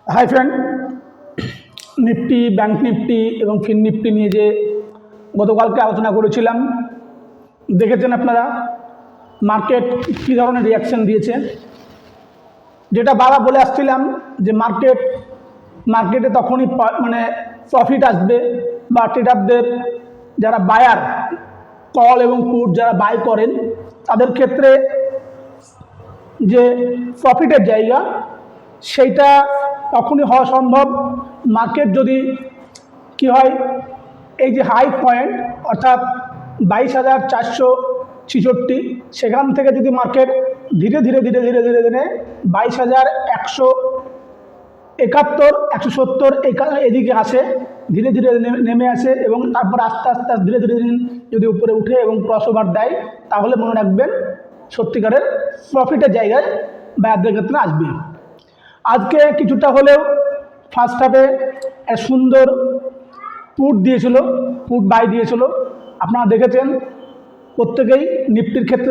Hi friend, Nifty, bank Nifty এবং ফিন Nifty নিয়ে যে গতকালকে আলোচনা করেছিলাম, দেখেছেন আপনারা মার্কেট কী ধরনের রিয়াকশান দিয়েছে। যেটা বাবা বলে আসছিলাম যে মার্কেটে তখনই প্রফিট আসবে বা ট্রেডারদের যারা বায়ার, কল এবং পুট যারা বাই করেন তাদের ক্ষেত্রে যে প্রফিটের জায়গা সেইটা তখনই হওয়া সম্ভব মার্কেট যদি কি হয়, এই যে হাই পয়েন্ট অর্থাৎ 22,466, সেখান থেকে যদি মার্কেট ধীরে ধীরে ধীরে ধীরে ধীরে ধীরে 22,171, 170 এদিকে আসে, ধীরে ধীরে নেমে আসে এবং তারপর আস্তে আস্তে আস্তে ধীরে ধীরে যদি উপরে উঠে এবং ক্রস ওভার দেয়, তাহলে মনে রাখবেন সত্যিকারের প্রফিটের জায়গায় বায়ারদের ক্ষেত্রে আসবে। আজকে কিছুটা হলেও ফার্স্ট হাফে সুন্দর পুট দিয়েছিল, পুট বাই দিয়েছিল, আপনারা দেখেছেন প্রত্যেকেই। নিফটির ক্ষেত্রে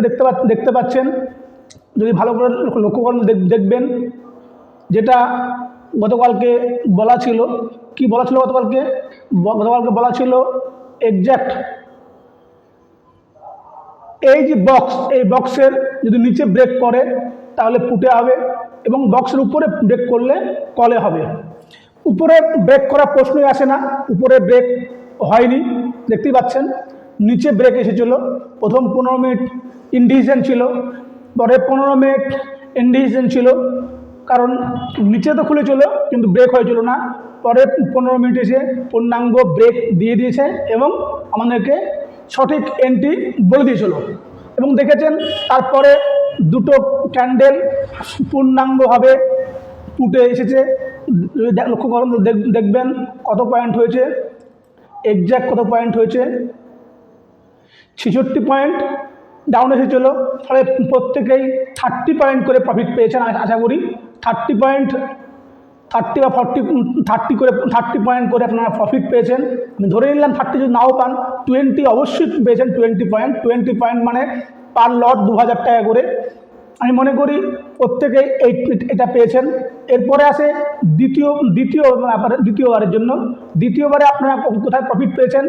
দেখতে পাচ্ছেন, যদি ভালো করে লক্ষ্য করেন দেখবেন যেটা গতকালকে বলা ছিল। কি বলা ছিল গতকালকে বলা ছিল এক্স্যাক্ট এই যে বক্স, এই বক্সের যদি নিচে ব্রেক করে তাহলে পুটে হবে এবং বক্সের উপরে ব্রেক করলে কলে হবে। উপরে ব্রেক করার প্রশ্নই আসে না, উপরে ব্রেক হয়নি, দেখতেই পাচ্ছেন। নিচে ব্রেক এসেছিলো, প্রথম 15 মিনিট ইনডিসিশন ছিল, পরে 15 মিনিট ইনডিসিশন ছিল, কারণ নিচে তো খুলেছিল কিন্তু ব্রেক হয়েছিল না। পরে 15 মিনিট এসে পূর্ণাঙ্গ ব্রেক দিয়ে দিয়েছে এবং আমাদেরকে সঠিক এন্ট্রি বলে দিয়েছিল। এবং দেখেছেন তারপরে দুটো ক্যান্ডেল পূর্ণাঙ্গভাবে পুটে এসেছে। লক্ষ্য করুন, দেখবেন কত পয়েন্ট হয়েছে, এক্স্যাক্ট কত পয়েন্ট হয়েছে, 66 পয়েন্ট ডাউন এসেছিল। ফলে প্রত্যেকেই 30 পয়েন্ট করে প্রফিট পেয়েছেন, আশা করি 30 পয়েন্ট, 30 বা 30 পয়েন্ট করে আপনারা প্রফিট পেয়েছেন। আমি ধরে নিলাম 30 যদি নাও পান, 20 অবশ্যই পেয়েছেন। 20 পয়েন্ট মানে পার লট 2,000 টাকা করে। আমি মনে করি প্রত্যেকেই এটা পেয়েছেন। এরপরে আসে দ্বিতীয়বারের জন্য। দ্বিতীয়বারে আপনারা কোথায় প্রফিট পেয়েছেন,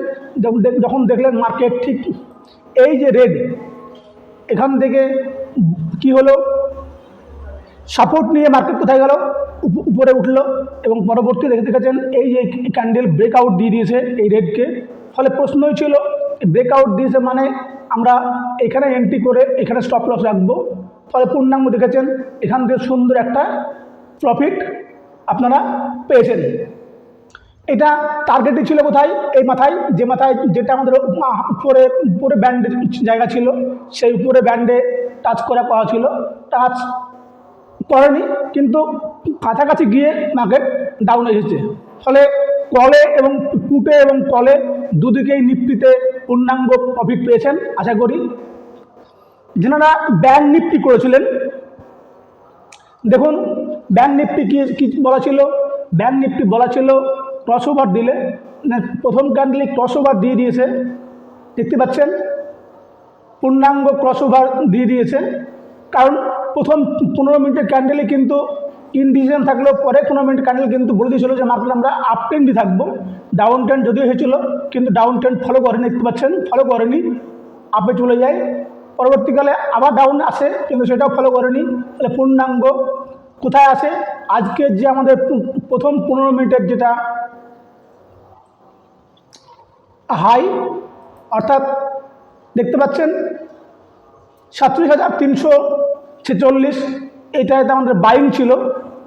যখন দেখলেন মার্কেট ঠিক এই যে রেড, এখান থেকে কি হলো, সাপোর্ট নিয়ে মার্কেট কোথায় গেল, উপরে উঠলো এবং পরবর্তী দেখেছেন এই যে ক্যান্ডেল ব্রেকআউট দিয়ে দিয়েছে এই রেডকে। ফলে প্রশ্নই ছিল ব্রেকআউট দিয়েছে মানে আমরা এখানে এন্ট্রি করে এখানে স্টপ লস রাখবো। ফলে পূর্ণাঙ্গ দেখেছেন এখান থেকে সুন্দর একটা প্রফিট আপনারা পেয়েছেন। এটা টার্গেটই ছিল কোথায়, এই মাথায়, যেটা আমাদের উপরে ব্যান্ডের জায়গা ছিল, সেই উপরে ব্যান্ডে টাচ করা ছিল, টাচ করেনি কিন্তু কাছাকাছি গিয়ে মার্কেট ডাউন এসেছে। ফলে কলে এবং পুটে এবং কলে দুদিকেই নিফটিতে পূর্ণাঙ্গ প্রফিট পেয়েছেন আশা করি। যারা ব্যাংক নিফটি করেছিলেন, দেখুন ব্যাংক নিফটি কি বলা ছিল। ব্যাংক নিফটি বলা ছিল ক্রস ওভার দিলে, প্রথম ক্যান্ডেলে ক্রস ওভার দিয়ে দিয়েছে, দেখতে পাচ্ছেন পূর্ণাঙ্গ ক্রস ওভার দিয়ে দিয়েছে। কারণ প্রথম 15 মিনিটের ক্যান্ডেলে কিন্তু ইনডিসিশন থাকলেও পরে 15 মিনিট ক্যান্ডেল কিন্তু বলে দিয়েছিল যে মার্কেট আমরা আপ ট্রেন্ডই থাকবো। ডাউন ট্রেন্ড যদিও হয়েছিল কিন্তু ডাউন ট্রেন্ড ফলো করেনি, দেখতে পাচ্ছেন ফলো করেনি, আপে চলে যায়। পরবর্তীকালে আবার ডাউন আসে কিন্তু সেটাও ফলো করেনি। তাহলে পূর্ণাঙ্গ কোথায় আসে, আজকে যে আমাদের প্রথম 15 মিনিটের যেটা হাই, অর্থাৎ দেখতে পাচ্ছেন 37,346, এটাতে আমাদের বাইং ছিল,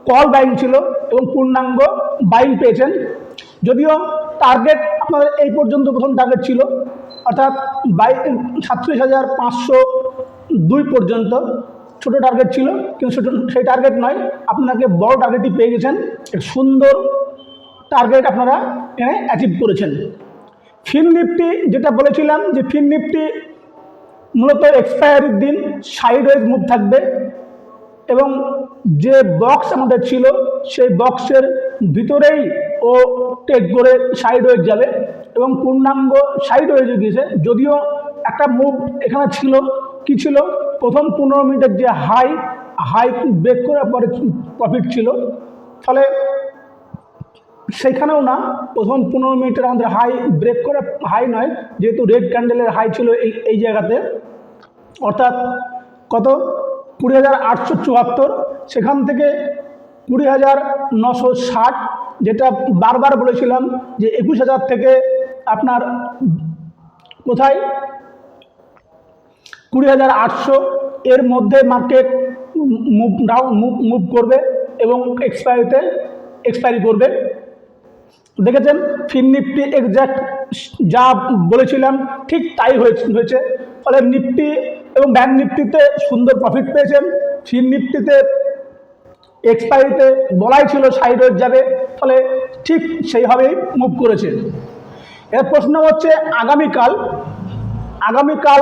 কল বাইং ছিল এবং পূর্ণাঙ্গ বাইং পেয়েছেন। যদিও টার্গেট আপনাদের এই পর্যন্ত প্রথম টার্গেট ছিল, অর্থাৎ 37,502 পর্যন্ত ছোট টার্গেট ছিল, কিন্তু সেই টার্গেট নয়, আপনাকে বড় টার্গেটই পেয়ে গেছেন। এক সুন্দর টার্গেট আপনারা এখানে অ্যাচিভ করেছেন। ফিন নিফটি যেটা বলেছিলাম যে ফিন নিফটি মূলত এক্সপায়ারির দিন সাইডওয়েজ মুভ থাকবে এবং যে বক্স আমাদের ছিল সেই বক্সের ভিতরেই ও টেক করে সাইডওয়েজ যাবে এবং পূর্ণাঙ্গ সাইডওয়েজে গিয়েছে। যদিও একটা মুভ এখানে ছিল, কি ছিল, প্রথম 15 মিনিটের যে হাই ব্রেক করার পরে প্রফিট ছিল। ফলে সেইখানেও না, প্রথম 15 মিনিটের আমাদের হাই ব্রেক করে, হাই নয় যেহেতু রেড ক্যান্ডেলের হাই ছিল এই জায়গাতে, অর্থাৎ কত 20,874, সেখান থেকে 20,960, যেটা বারবার বলেছিলাম যে 21,000 থেকে আপনার কোথায় 20,800 এর মধ্যে মার্কেট মুভ করবে এবং এক্সপায়ারি করবে। দেখেছেন ফিন নিফটি এক্স্যাক্ট যা বলেছিলাম ঠিক তাই হয়েছে। ফলে নিফটি এবং ব্যাংক নিফটিতে সুন্দর প্রফিট পেয়েছেন, ফিন নিফটিতে এক্সপায়ারিতে বলাই ছিল সাইডওয়েজ যাবে, ফলে ঠিক সেইভাবেই মুভ করেছে। এর প্রশ্ন হচ্ছে আগামীকাল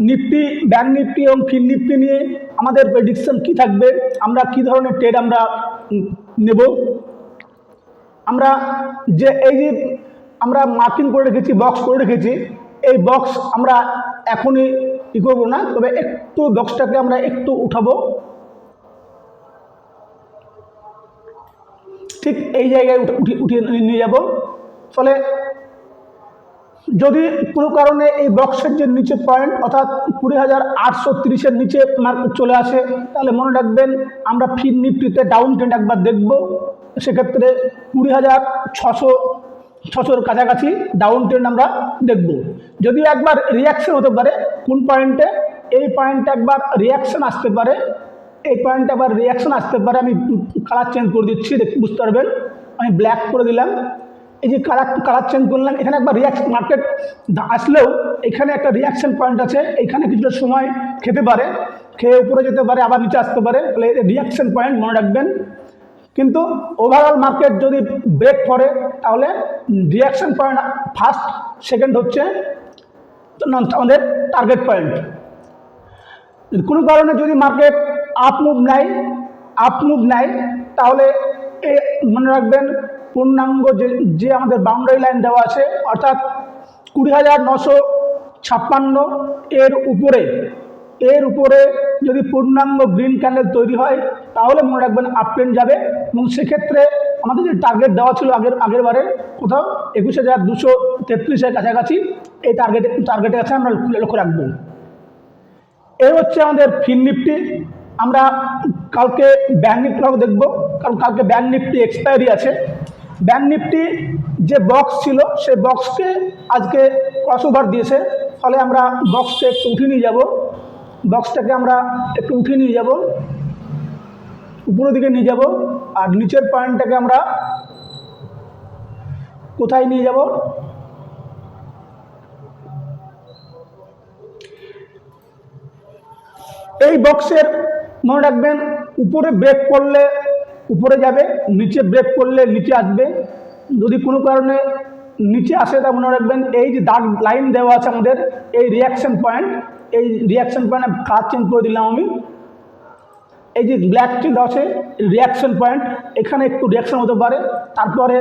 নিফটি, ব্যাংক নিফটি এবং ফিন নিফটি নিয়ে আমাদের প্রেডিকশন কি থাকবে, আমরা কি ধরনের ট্রেড আমরা নেব। আমরা এই যে আমরা মার্কিং করে রেখেছি, বক্স করে রেখেছি, এই বক্স আমরা এখনই কী করবো না, তবে একটু বক্সটাকে আমরা একটু উঠাবো, ঠিক এই জায়গায় উঠিয়ে নিয়ে যাব। ফলে যদি কোনো কারণে এই বক্সের যে নিচে পয়েন্ট অর্থাৎ 20,830-এর নিচে মার্কেট চলে আসে, তাহলে মনে রাখবেন আমরা ফিন নিফটিতে ডাউন ট্রেন্ড একবার দেখব, সেক্ষেত্রে 20,600-র কাছাকাছি ডাউন ট্রেন্ড আমরা দেখব। যদিও একবার রিয়াকশন হতে পারে, কোন পয়েন্টে, এই পয়েন্টে একবার রিয়াকশন আসতে পারে, আমি কালার চেঞ্জ করে দিচ্ছি, বুঝতে পারবেন। আমি ব্ল্যাক করে দিলাম, এই যে কালার চেঞ্জ করলাম, এখানে একবার রিয়াকশন মার্কেট আসলেও এখানে একটা রিয়াকশন পয়েন্ট আছে, এখানে কিছুটা সময় খেতে পারে, খেয়ে উপরে যেতে পারে, আবার নিচে আসতে পারে, তাহলে রিয়াকশন পয়েন্ট মনে রাখবেন। কিন্তু ওভারঅল মার্কেট যদি ব্রেক করে তাহলে রিয়াকশন পয়েন্ট ফার্স্ট, সেকেন্ড হচ্ছে আমাদের টার্গেট পয়েন্ট। কোনো কারণে যদি মার্কেট আপ মুভ নেয় তাহলে মনে রাখবেন পূর্ণাঙ্গ যে আমাদের বাউন্ডারি লাইন দেওয়া আছে, অর্থাৎ 20,956 এর উপরে যদি পূর্ণাঙ্গ গ্রিন ক্যান্ডেল তৈরি হয় তাহলে মনে রাখবেন আপ ট্রেন্ড যাবে, এবং সেক্ষেত্রে আমাদের যে টার্গেট দেওয়া ছিল আগের বারে কোথাও 21,233-এর কাছাকাছি, এই টার্গেটের কাছে আমরা লক্ষ্য রাখবো। এই হচ্ছে আমাদের ফিন নিফটি। আমরা কালকে ব্যাংক নিফটিও দেখব, কারণ কালকে ব্যাংক নিফটি এক্সপায়ারি আছে। ব্যাংক নিফটি যে বক্স ছিল সেই বক্সকে আজকে ক্রসওভার দিয়েছে, ফলে আমরা বক্সকে একটু উঠিয়ে নিয়ে যাব, উপরের দিকে নিয়ে যাব, আর নিচের পয়েন্টটাকে আমরা কোথায় নিয়ে যাব, এই বক্সের মনে রাখবেন উপরে ব্রেক করলে উপরে যাবে, নিচে ব্রেক করলে নিচে আসবে। যদি কোনো কারণে নিচে আসে তা মনে রাখবেন এই যে দাগ লাইন দেওয়া আছে আমাদের, এই রিয়াকশন পয়েন্ট কাজ চেঞ্জ করে দিলাম আমি, এই যে ব্ল্যাক চিহ্ন আছে রিয়াকশন পয়েন্ট, এখানে একটু রিয়াকশন হতে পারে, তারপরে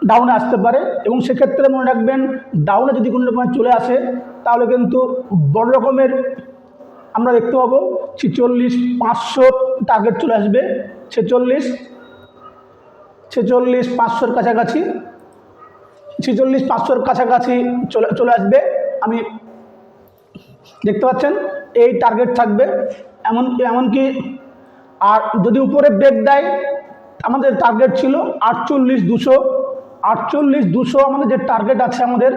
ডাউনে আসতে পারে, এবং সেক্ষেত্রে মনে রাখবেন ডাউনে যদি কোনো রকম চলে আসে তাহলে কিন্তু বড় রকমের আমরা দেখতে পাবো 46,500 টার্গেট চলে আসবে, 46,500-র কাছাকাছি, 46,500-র কাছাকাছি চলে আসবে। আমি দেখতে পাচ্ছেন এই টার্গেট থাকবে, এমনকি আর যদি উপরে ব্রেক দেয়, আমাদের টার্গেট ছিল 48,200 আমাদের যে টার্গেট আছে, আমাদের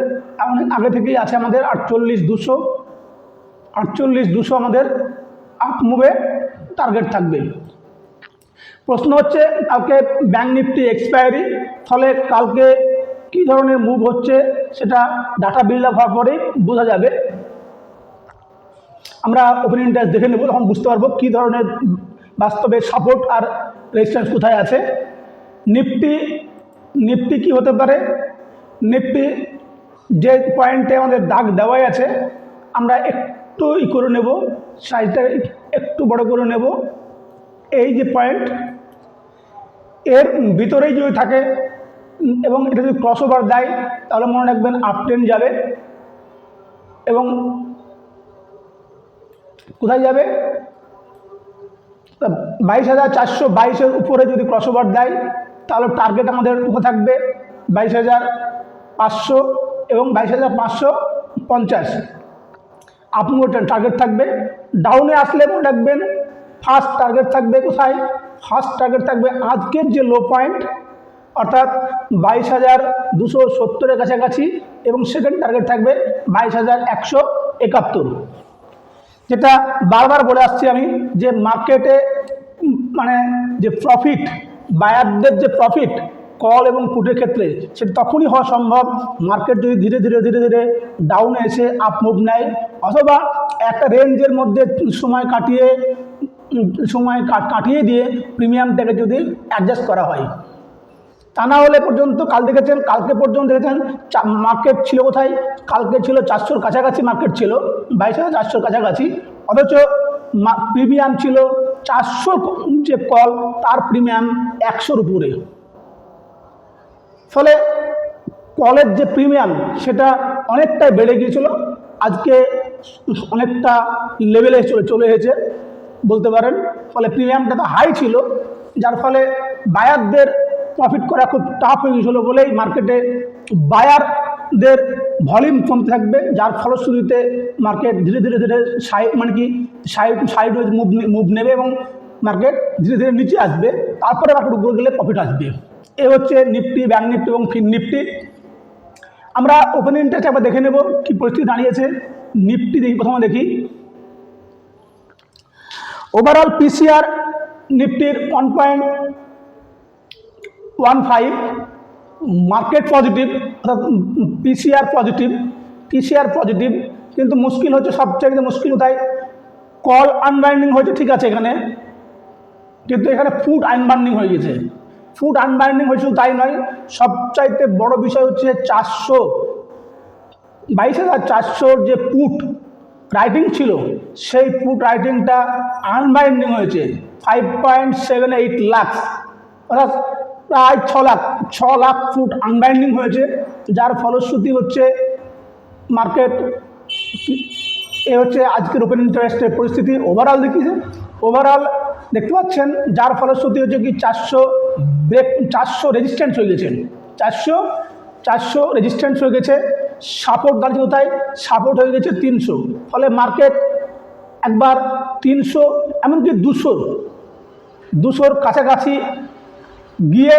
আগে থেকেই আছে আমাদের 48,200 আমাদের আপ মুভে টার্গেট থাকবে। প্রশ্ন হচ্ছে কালকে ব্যাংক নিফটি এক্সপায়ারি, ফলে কালকে কী ধরনের মুভ হচ্ছে সেটা ডাটা বিল্ড আপ হওয়ার পরেই বোঝা যাবে। আমরা ওপেন ইন্টারেস্ট দেখে নেব, তখন বুঝতে পারবো কী ধরনের বাস্তবে সাপোর্ট আর রেজিস্ট্যান্স কোথায় আছে। নিফটি কি হতে পারে, নিফটি যে পয়েন্টে আমাদের দাগ দেওয়াই আছে আমরা একটু করে নেব, সাইজটা একটু বড় করে নেব, এই যে পয়েন্ট এর ভিতরেই যদি থাকে এবং এটা যদি ক্রসওভার দেয় তাহলে মনে রাখবেন আপ ট্রেন্ড যাবে, এবং কোথায় যাবে 22,422-এর উপরে যদি ক্রসওভার দেয় তাহলে টার্গেট আমাদের কোথায় থাকবে 22,500 এবং 22,550 আপমুভ টার্গেট থাকবে। ডাউনে আসলে মনে রাখবেন ফার্স্ট টার্গেট থাকবে কোথায়, ফার্স্ট টার্গেট থাকবে আজকের যে লো পয়েন্ট অর্থাৎ 22,270-এর কাছাকাছি এবং সেকেন্ড টার্গেট থাকবে 22,171, যেটা বারবার বলে আসছি আমি যে মার্কেটে মানে যে প্রফিট, বায়ারদের যে প্রফিট কল এবং পুটের ক্ষেত্রে সেটা তখনই হওয়া সম্ভব মার্কেট যদি ধীরে ধীরে ধীরে ধীরে ডাউনে এসে আপ মুভ নেয় অথবা একটা রেঞ্জের মধ্যে সময় কাটিয়ে দিয়ে প্রিমিয়ামটাকে যদি অ্যাডজাস্ট করা হয়। তা না হলে পর্যন্ত কালকে পর্যন্ত দেখেছেন মার্কেট ছিল কোথায়, কালকে ছিল 400-র কাছাকাছি মার্কেট ছিল, 22,400-র কাছাকাছি, অথচ প্রিমিয়াম ছিল 400 যে কল তার প্রিমিয়াম 100-র উপরে। ফলে কলের যে প্রিমিয়াম সেটা অনেকটাই বেড়ে গিয়েছিল, আজকে অনেকটা লেভেলে চলে এসেছে বলতে পারেন। ফলে প্রিমিয়ামটা তো হাই ছিল, যার ফলে বায়ারদের প্রফিট করা খুব টাফ হয়ে গিয়েছিলো বলেই মার্কেটে বায়ারদের ভলিউম কমতে থাকবে, যার ফলশ্রুতিতে মার্কেট ধীরে ধীরে ধীরে সাইডওয়েজ মুভ নেবে এবং মার্কেট ধীরে ধীরে নিচে আসবে, তারপরে মার্কেট উপরে গেলে প্রফিট আসবে। এ হচ্ছে নিফটি, ব্যাংক নিফটি এবং ফিন নিফটি। আমরা ওপেন ইন্টারেস্ট একবার দেখে নেব কি পরিস্থিতি দাঁড়িয়েছে। নিফটি দেখি, প্রথমে দেখি ওভারঅল পিসিআর নিফটির 1.15, মার্কেট পজিটিভ অর্থাৎ পিসিআর পজিটিভ, কিন্তু মুশকিল হচ্ছে, সবচেয়ে মুশকিল কোথায়, কল আনবাইন্ডিং হয়েছে ঠিক আছে এখানে, কিন্তু এখানে ফুট আনবাইন্ডিং হয়ে গেছে। ফুট আনবাইন্ডিং হয়েছিল তাই নয়, সবচাইতে বড় বিষয় হচ্ছে 22,400 যে পুট রাইটিং ছিল সেই পুট রাইটিংটা আনবাইন্ডিং হয়েছে 5.78 লাখ, অর্থাৎ প্রায় 6 লাখ ফুট আনবাইন্ডিং হয়েছে, যার ফলশ্রুতি হচ্ছে মার্কেট, এ হচ্ছে আজকের ওপেন ইন্টারেস্টের পরিস্থিতি। ওভারঅল ওভারঅল দেখতে পাচ্ছেন, যার ফলশ্রুতি হচ্ছে কি 400 রেজিস্ট্যান্স হয়ে গেছে, 400 রেজিস্ট্যান্স হয়ে গেছে। সাপোর্ট দাঁড়িয়ে কোথায়, সাপোর্ট হয়ে গেছে 300, ফলে মার্কেট একবার 300 এমনকি 200-র কাছাকাছি গিয়ে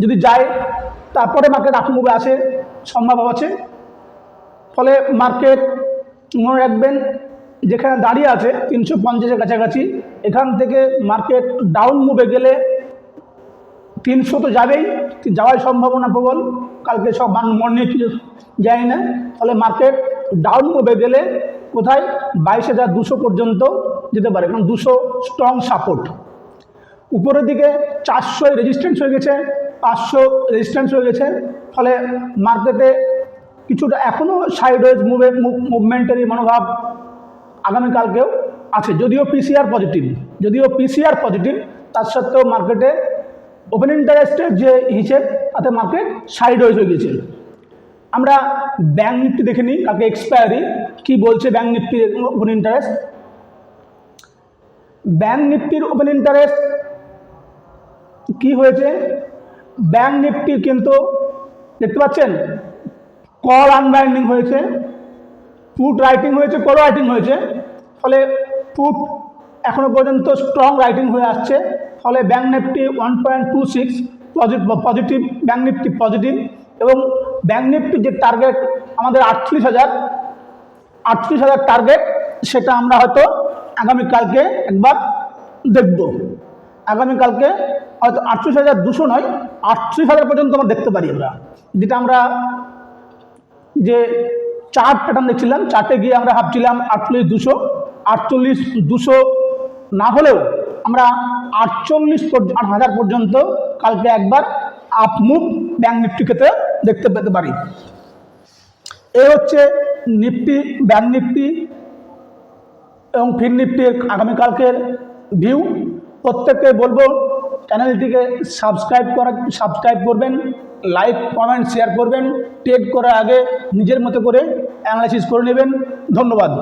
যদি যায় তারপরে মার্কেট আপ মুভে আসে সম্ভাবনা আছে। ফলে মার্কেট মনে রাখবেন যেখানে দাঁড়িয়ে আছে 350-এর কাছাকাছি, এখান থেকে মার্কেট ডাউন মুভে গেলে 300 তো যাওয়ার সম্ভাবনা প্রবল, কালকে সব মর্নিং যায় না। ফলে মার্কেট ডাউন মুভে গেলে কোথায় 22,200 পর্যন্ত যেতে পারে, কারণ 200 স্ট্রং সাপোর্ট। উপরের দিকে 400 রেজিস্ট্যান্স হয়ে গেছে, 500 রেজিস্ট্যান্স হয়ে গেছে, ফলে মার্কেটে কিছুটা এখনও সাইডওয়েজ মুভমেন্টেরই মনোভাব আগামীকালকেও আছে, যদিও পিসিআর পজিটিভ, তার সত্ত্বেও মার্কেটে ওপেন ইন্টারেস্টের যে হিসেব তাতে মার্কেট সাইডওয়েজ হয়ে গেছে। আমরা ব্যাংক নিফটি দেখে নিই, কালকে এক্সপায়ারি কী বলছে ব্যাংক নিফটির ওপেন ইন্টারেস্ট। ব্যাংক নিফটির ওপেন ইন্টারেস্ট কি হয়েছে, ব্যাংক নিফটির কিন্তু দেখতে পাচ্ছেন কল আনবাইন্ডিং হয়েছে, পুট রাইটিং হয়েছে, কল রাইটিং হয়েছে, ফলে পুট এখনও পর্যন্ত স্ট্রং রাইটিং হয়ে আসছে, ফলে bank Nifty 1.26 positive, bank Nifty positive. এবং ব্যাংক নিফটির যে টার্গেট আমাদের 38,000 টার্গেট, সেটা আমরা হয়তো আগামীকালকে একবার দেখব। আগামীকালকে হয়তো 38,200 নয়, 38,000 পর্যন্ত আমরা দেখতে পারি আমরা, যেটা আমরা যে চার্ট প্যাটার্ন দেখছিলাম, চার্টে গিয়ে আমরা ভাবছিলাম 48,200 না হলেও আমরা 48,000 পর্যন্ত কালকে একবার আপমুভ ব্যাংক নিফটি ক্ষেত্রে দেখতে পেতে পারি। এই হচ্ছে নিফটি, ব্যাংক নিফটি এবং ফিন নিফটির আগামীকালকের ভিউ। প্রত্যেককে বলবো চ্যানেলটিকে সাবস্ক্রাইব করবেন, লাইক কমেন্ট শেয়ার করবেন, ট্রেড করার আগে নিজের মতো করে অ্যানালাইসিস করে নেবেন। ধন্যবাদ।